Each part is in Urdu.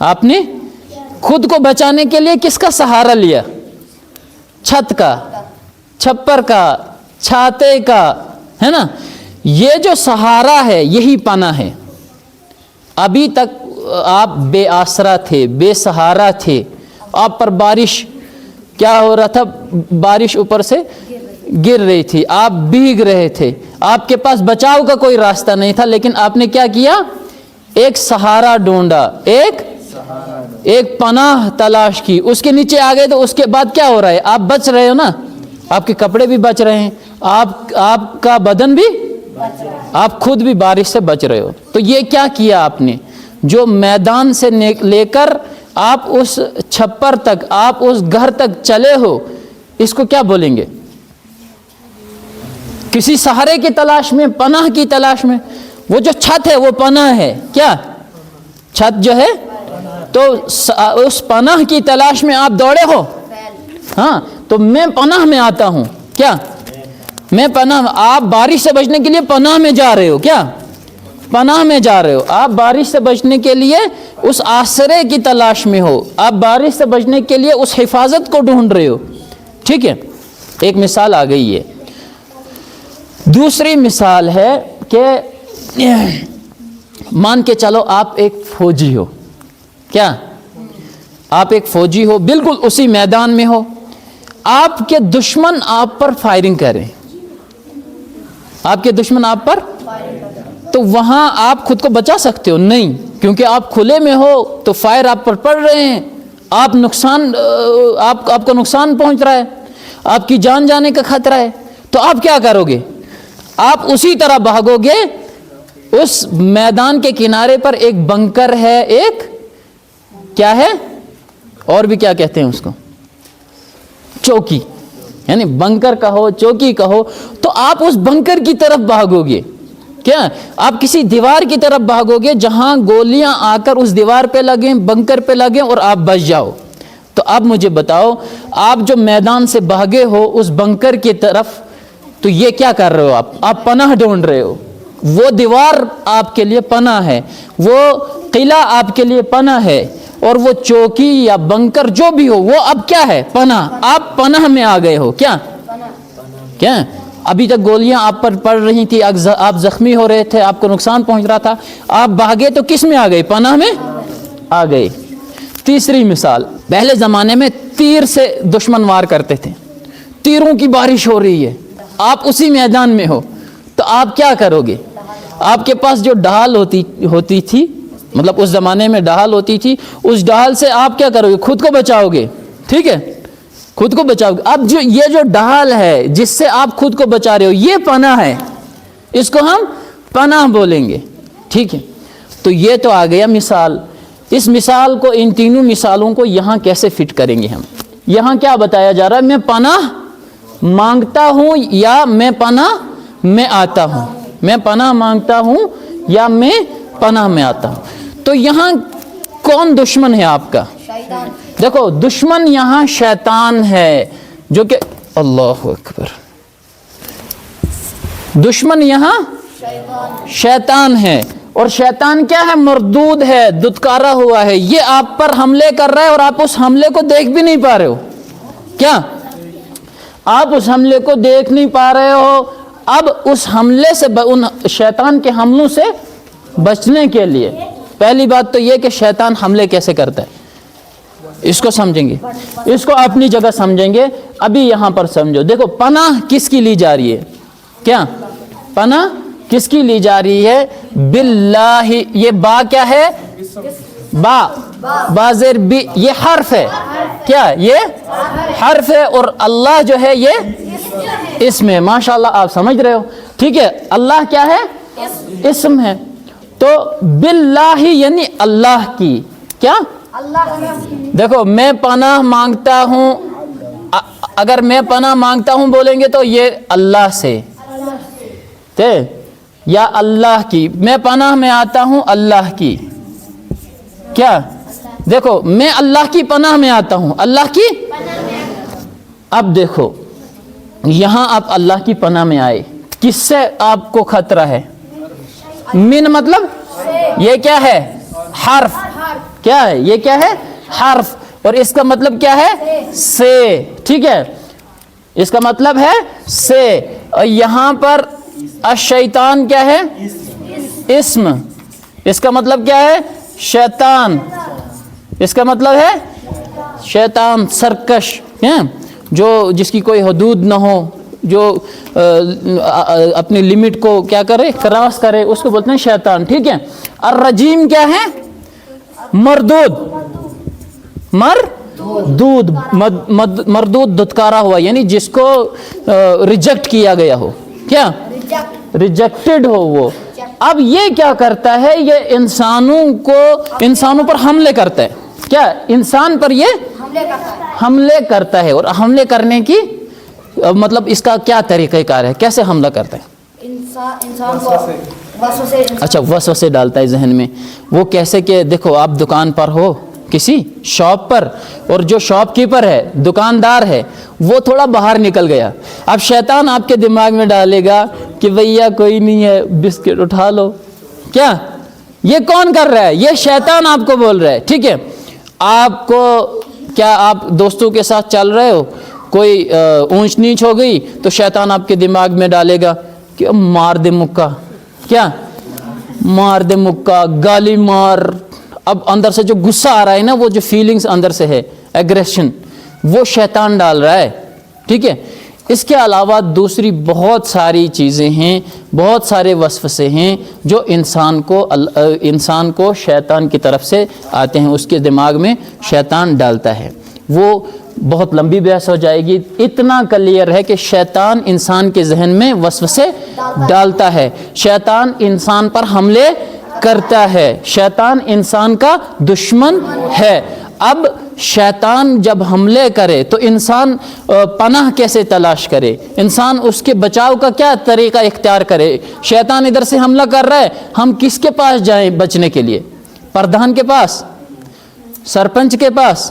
آپ نے خود کو بچانے کے لیے کس کا سہارا لیا؟ چھت کا، چھپر کا، چھاتے کا، ہے نا؟ یہ جو سہارا ہے یہی پناہ ہے۔ ابھی تک آپ بے آسرا تھے، بے سہارا تھے، آپ پر بارش کیا ہو رہا تھا؟ بارش اوپر سے گر رہی تھی، آپ بھیگ رہے تھے، آپ کے پاس بچاؤ کا کوئی راستہ نہیں تھا، لیکن آپ نے کیا کیا؟ ایک سہارا ڈھونڈا، ایک پناہ تلاش کی، اس کے نیچے آ گئے۔ تو اس کے بعد کیا ہو رہا ہے؟ آپ بچ رہے ہو نا، آپ کے کپڑے بھی بچ رہے ہیں، آپ کا بدن بھی، آپ خود بھی بارش سے بچ رہے ہو۔ تو یہ کیا کیا آپ نے؟ جو میدان سے لے کر آپ اس چھپر تک، آپ اس گھر تک چلے ہو، اس کو کیا بولیں گے؟ کسی سہارے کی تلاش میں، پناہ کی تلاش میں۔ وہ جو چھت ہے وہ پناہ ہے، کیا؟ چھت جو ہے، تو اس پناہ کی تلاش میں آپ دوڑے ہو۔ ہاں، تو میں پناہ میں آتا ہوں، کیا؟ میں پناہ، آپ بارش سے بچنے کے لیے پناہ میں جا رہے ہو، کیا؟ پناہ میں جا رہے ہو، آپ بارش سے بچنے کے لیے اس آسرے کی تلاش میں ہو، آپ بارش سے بچنے کے لیے اس حفاظت کو ڈھونڈ رہے ہو، ٹھیک ہے؟ ایک مثال آ گئی ہے۔ دوسری مثال ہے کہ مان کے چلو آپ ایک فوجی ہو، کیا؟ آپ ایک فوجی ہو، بالکل اسی میدان میں ہو، آپ کے دشمن آپ پر فائرنگ کریں، آپ کے دشمن آپ پر، تو وہاں آپ خود کو بچا سکتے ہو؟ نہیں، کیونکہ آپ کھلے میں ہو تو فائر آپ پر پڑ رہے ہیں، آپ کو نقصان پہنچ رہا ہے، آپ کی جان جانے کا خطرہ ہے، تو آپ کیا کرو گے؟ آپ اسی طرح بھاگو گے۔ اس میدان کے کنارے پر ایک بنکر ہے، ایک کیا ہے، اور بھی کیا کہتے ہیں اس کو؟ چوکی، یعنی بنکر کہو، چوکی کہو، تو آپ اس بنکر کی طرف بھاگو گے، کیا؟ آپ کسی دیوار کی طرف بھاگو گے جہاں گولیاں آ کر اس دیوار پہ لگیں، بنکر پہ لگیں اور آپ بچ جاؤ۔ تو اب مجھے بتاؤ، آپ جو میدان سے بھاگے ہو اس بنکر کی طرف، تو یہ کیا کر رہے ہو؟ آپ پناہ ڈھونڈ رہے ہو۔ وہ دیوار آپ کے لیے پناہ ہے، وہ قلعہ آپ کے لیے پناہ ہے، اور وہ چوکی یا بنکر جو بھی ہو وہ اب کیا ہے؟ پناہ۔ آپ پناہ میں آ گئے ہو، کیا؟ ابھی تک گولیاں آپ پر پڑ رہی تھی، آپ زخمی ہو رہے تھے، آپ کو نقصان پہنچ رہا تھا، آپ بھاگے تو کس میں آ گئے؟ پناہ میں آ گئے۔ تیسری مثال، پہلے زمانے میں تیر سے دشمن وار کرتے تھے، تیروں کی بارش ہو رہی ہے، آپ اسی میدان میں ہو، تو آپ کیا کرو گے؟ آپ کے پاس جو ڈھال ہوتی تھی، مطلب اس زمانے میں ڈھال ہوتی تھی، اس ڈھال سے آپ کیا کرو گے؟ خود کو بچاؤ گے، ٹھیک ہے؟ خود کو بچاؤ گے۔ اب یہ جو ڈھال ہے جس سے آپ خود کو بچا رہے ہو، یہ پناہ ہے، اس کو ہم پناہ بولیں گے، ٹھیک ہے؟ تو یہ تو آ گیا مثال۔ اس مثال کو، ان تینوں مثالوں کو یہاں کیسے فٹ کریں گے ہم؟ یہاں کیا بتایا جا رہا ہے؟ میں پناہ مانگتا ہوں یا میں پناہ میں آتا ہوں، میں پناہ مانگتا ہوں یا میں پناہ میں آتا ہوں۔ تو یہاں کون دشمن ہے آپ کا؟ دیکھو، دشمن یہاں شیطان ہے، جو کہ اللہ اکبر، دشمن یہاں شیطان ہے، اور شیطان کیا ہے؟ مردود ہے، دتکارا ہوا ہے، یہ آپ پر حملے کر رہا ہے اور آپ اس حملے کو دیکھ بھی نہیں پا رہے ہو، کیا؟ آپ اس حملے کو دیکھ نہیں پا رہے ہو۔ اب اس حملے سے، ان شیطان کے حملوں سے بچنے کے لیے، پہلی بات تو یہ کہ شیطان حملے کیسے کرتا ہے، اس کو سمجھیں گے، اس کو اپنی جگہ سمجھیں گے۔ ابھی یہاں پر سمجھو، دیکھو پناہ کس کی لی جا رہی ہے؟ کیا پناہ کس کی لی جا رہی ہے؟ باللہ۔ یہ با کیا ہے؟ با زیر بی، یہ حرف ہے، کیا؟ یہ حرف ہے، اور اللہ جو ہے یہ اسم ہے۔ ماشاءاللہ آپ سمجھ رہے ہو، ٹھیک ہے؟ اللہ کیا ہے؟ اسم ہے۔ تو باللہ یعنی اللہ کی، کیا؟ دیکھو، میں پناہ مانگتا ہوں، اگر میں پناہ مانگتا ہوں بولیں گے تو یہ اللہ سے، یا اللہ کی، میں پناہ میں آتا ہوں اللہ کی، کیا؟ دیکھو، میں اللہ کی پناہ میں آتا ہوں، اللہ کی۔ اب دیکھو یہاں آپ اللہ کی پناہ میں آئے، کس سے آپ کو خطرہ ہے؟ من مطلب یہ کیا ہے؟ حرف، کیا کیا ہے؟ یہ کیا ہے؟ حرف، اور اس کا مطلب کیا ہے؟ سے، ٹھیک ہے، اس کا مطلب ہے سے۔ اور یہاں پر الشیطان کیا ہے؟ اسم، اس کا مطلب کیا ہے؟ شیطان، اس کا مطلب ہے شیطان، سرکش، جو جس کی کوئی حدود نہ ہو، جو اپنی لمٹ کو کیا کرے؟ کراس کرے، اس کو بولتے ہیں شیطان، ٹھیک ہے۔ الرجیم کیا ہے؟ مردود، مردود دھتکارا ہوا، یعنی جس کو ریجیکٹ کیا گیا ہو، کیا؟ ریجیکٹڈ ہو وہ۔ اب یہ کیا کرتا ہے؟ یہ انسانوں پر حملے کرتا ہے، کیا؟ انسان پر یہ حملے کرتا ہے، اور حملے کرنے کی مطلب اس کا کیا طریقہ کار ہے؟ کیسے حملہ کرتا ہے؟ انسان کو وسوسے، اچھا، وسوسے ڈالتا ہے ذہن میں۔ وہ کیسے کہ دیکھو آپ دکان پر ہو، کسی شاپ پر، اور جو شاپ کیپر ہے، دکاندار ہے، وہ تھوڑا باہر نکل گیا، اب شیطان آپ کے دماغ میں ڈالے گا کہ بھیا کوئی نہیں ہے، بسکٹ اٹھا لو، کیا؟ یہ کون کر رہا ہے؟ یہ شیطان آپ کو بول رہا ہے، ٹھیک ہے۔ آپ کو کیا، آپ دوستوں کے ساتھ چل رہے ہو، کوئی اونچ نیچ ہو گئی تو شیطان آپ کے دماغ میں ڈالے گا کہ مار دے مکہ، کیا؟ مار دے مکہ، گالی مار۔ اب اندر سے جو غصہ آ رہا ہے نا، وہ جو فیلنگز اندر سے ہے، ایگریشن، وہ شیطان ڈال رہا ہے، ٹھیک ہے۔ اس کے علاوہ دوسری بہت ساری چیزیں ہیں، بہت سارے وسوسے ہیں جو انسان کو شیطان کی طرف سے آتے ہیں، اس کے دماغ میں شیطان ڈالتا ہے۔ وہ بہت لمبی بحث ہو جائے گی، اتنا کلیئر ہے کہ شیطان انسان کے ذہن میں وسوسے ڈالتا ہے، شیطان انسان پر حملے کرتا ہے، شیطان انسان کا دشمن ہے۔ اب شیطان جب حملے کرے تو انسان پناہ کیسے تلاش کرے؟ انسان اس کے بچاؤ کا کیا طریقہ اختیار کرے؟ شیطان ادھر سے حملہ کر رہا ہے، ہم کس کے پاس جائیں بچنے کے لیے؟ پردھان کے پاس، سرپنچ کے پاس،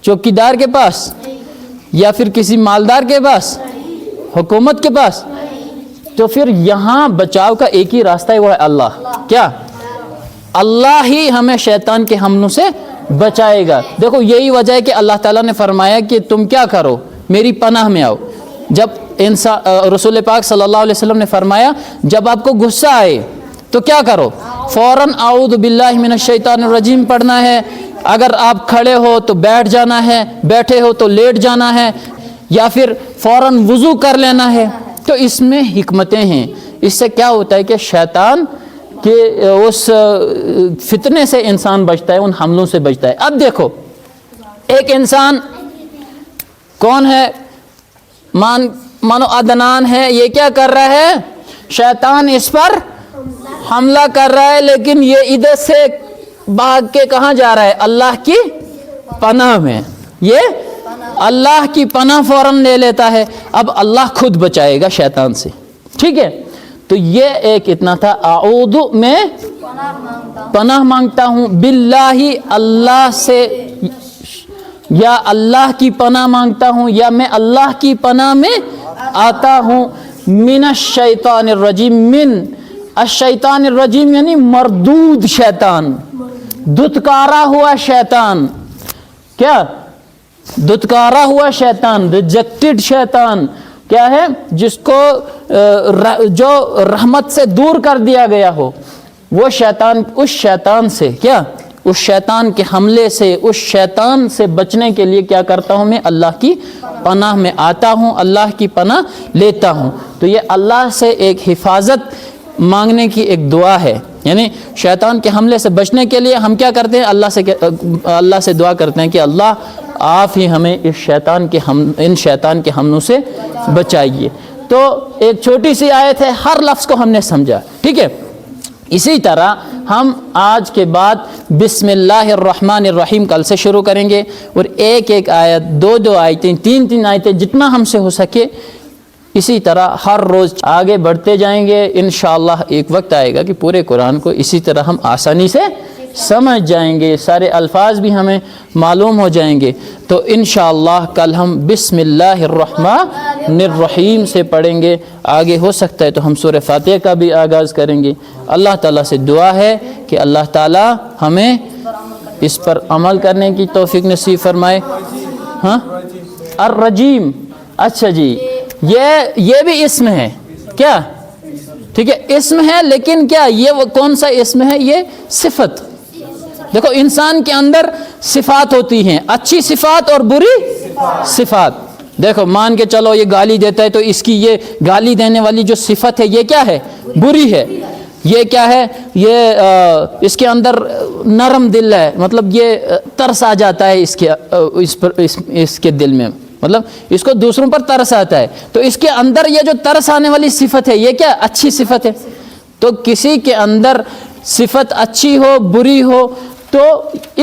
چوکیدار کے پاس، یا پھر کسی مالدار کے پاس، حکومت کے پاس؟ تو پھر یہاں بچاؤ کا ایک ہی راستہ ہے، وہ ہے اللہ، کیا؟ اللہ ہی ہمیں شیطان کے حملوں سے بچائے گا۔ دیکھو یہی وجہ ہے کہ اللہ تعالیٰ نے فرمایا کہ تم کیا کرو؟ میری پناہ میں آؤ۔ جب رسول پاک صلی اللہ علیہ وسلم نے فرمایا جب آپ کو غصہ آئے تو کیا کرو؟ فوراً اعوذ باللہ من الشیطان الرجیم پڑھنا ہے۔ اگر آپ کھڑے ہو تو بیٹھ جانا ہے، بیٹھے ہو تو لیٹ جانا ہے، یا پھر فوراً وضو کر لینا ہے۔ تو اس میں حکمتیں ہیں۔ اس سے کیا ہوتا ہے کہ شیطان کہ اس فتنے سے انسان بچتا ہے، ان حملوں سے بچتا ہے۔ اب دیکھو ایک انسان کون ہے؟ مانو عدنان ہے، یہ کیا کر رہا ہے؟ شیطان اس پر حملہ کر رہا ہے، لیکن یہ ادھر سے بھاگ کے کہاں جا رہا ہے؟ اللہ کی پناہ میں۔ یہ اللہ کی پناہ فوراً لے لیتا ہے، اب اللہ خود بچائے گا شیطان سے، ٹھیک ہے۔ تو یہ ایک اتنا تھا، اعوذ میں پناہ مانگتا ہوں، باللہ اللہ سے، یا اللہ کی پناہ مانگتا ہوں، یا میں اللہ کی پناہ میں آتا ہوں، من الشیطان الرجیم۔ من الشیطان الرجیم یعنی مردود شیطان، دھتکارا ہوا شیطان، کیا؟ دھتکارا ہوا شیطان، ریجیکٹڈ شیطان کیا ہے؟ جس کو جو رحمت سے دور کر دیا گیا ہو، وہ شیطان، اس شیطان سے کیا؟ اس شیطان کے حملے سے، اس شیطان سے بچنے کے لیے کیا کرتا ہوں؟ میں اللہ کی پناہ میں آتا ہوں، اللہ کی پناہ لیتا ہوں۔ تو یہ اللہ سے ایک حفاظت مانگنے کی ایک دعا ہے، یعنی شیطان کے حملے سے بچنے کے لیے ہم کیا کرتے ہیں؟ اللہ سے دعا کرتے ہیں کہ اللہ آپ ہی ہمیں ان شیطان کے حملوں سے بچائیے۔ تو ایک چھوٹی سی آیت ہے، ہر لفظ کو ہم نے سمجھا، ٹھیک ہے۔ اسی طرح ہم آج کے بعد بسم اللہ الرحمن الرحیم کل سے شروع کریں گے، اور ایک ایک آیت، دو آیتیں، تین آیتیں، جتنا ہم سے ہو سکے اسی طرح ہر روز آگے بڑھتے جائیں گے۔ انشاءاللہ ایک وقت آئے گا کہ پورے قرآن کو اسی طرح ہم آسانی سے سمجھ جائیں گے، سارے الفاظ بھی ہمیں معلوم ہو جائیں گے۔ تو انشاءاللہ کل ہم بسم اللہ الرحمن الرحیم سے پڑھیں گے، آگے ہو سکتا ہے تو ہم سورہ فاتحہ کا بھی آغاز کریں گے۔ اللہ تعالیٰ سے دعا ہے کہ اللہ تعالیٰ ہمیں اس پر عمل کرنے کی توفیق نصیب فرمائے. ہاں الرجیم، اچھا جی یہ بھی اسم ہے کیا؟ ٹھیک ہے اسم ہے، لیکن کیا یہ کون سا اسم ہے؟ یہ صفت. دیکھو انسان کے اندر صفات ہوتی ہیں، اچھی صفات اور بری صفات. دیکھو مان کے چلو یہ گالی دیتا ہے تو اس کی یہ گالی دینے والی جو صفت ہے یہ کیا ہے؟ بری ہے. یہ کیا ہے؟ یہ اس کے اندر نرم دل ہے، مطلب یہ ترس آ جاتا ہے اس کے دل میں، مطلب اس کو دوسروں پر ترس آتا ہے. تو اس کے اندر یہ جو ترس آنے والی صفت ہے یہ کیا؟ اچھی صفت ہے. تو کسی کے اندر صفت اچھی ہو بری ہو تو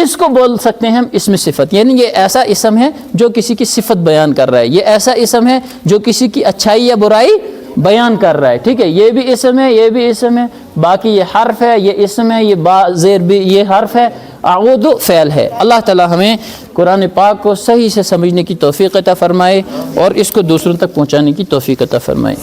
اس کو بول سکتے ہیں ہم اسم صفت، یعنی یہ ایسا اسم ہے جو کسی کی صفت بیان کر رہا ہے، یہ ایسا اسم ہے جو کسی کی اچھائی یا برائی بیان کر رہا ہے. ٹھیک ہے یہ بھی اسم ہے، یہ بھی اسم ہے، باقی یہ حرف ہے، یہ اسم ہے، یہ با زیر بھی یہ حرف ہے، اعوذ فعل ہے. اللہ تعالی ہمیں قرآن پاک کو صحیح سے سمجھنے کی توفیق عطا فرمائے اور اس کو دوسروں تک پہنچانے کی توفیق عطا فرمائے.